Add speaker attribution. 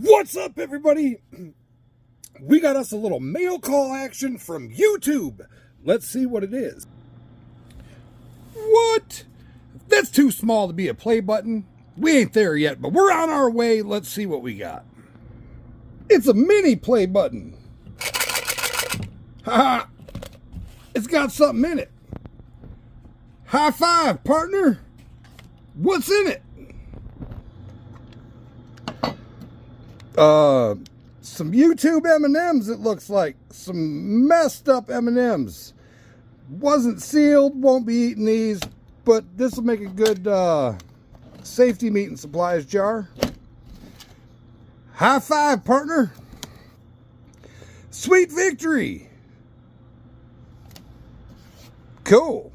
Speaker 1: What's up, everybody? We got us a little mail call action from YouTube. Let's see what it is. What? That's too small to be a play button. We ain't there yet, but we're on our way. Let's see what we got. It's a mini play button. Haha. It's got something in it. High five, partner. What's in it? Some YouTube M&Ms, it looks like. Some messed up M&Ms. Wasn't sealed, won't be eating these, but this will make a good safety meat and supplies jar. High five, partner. Sweet victory. Cool.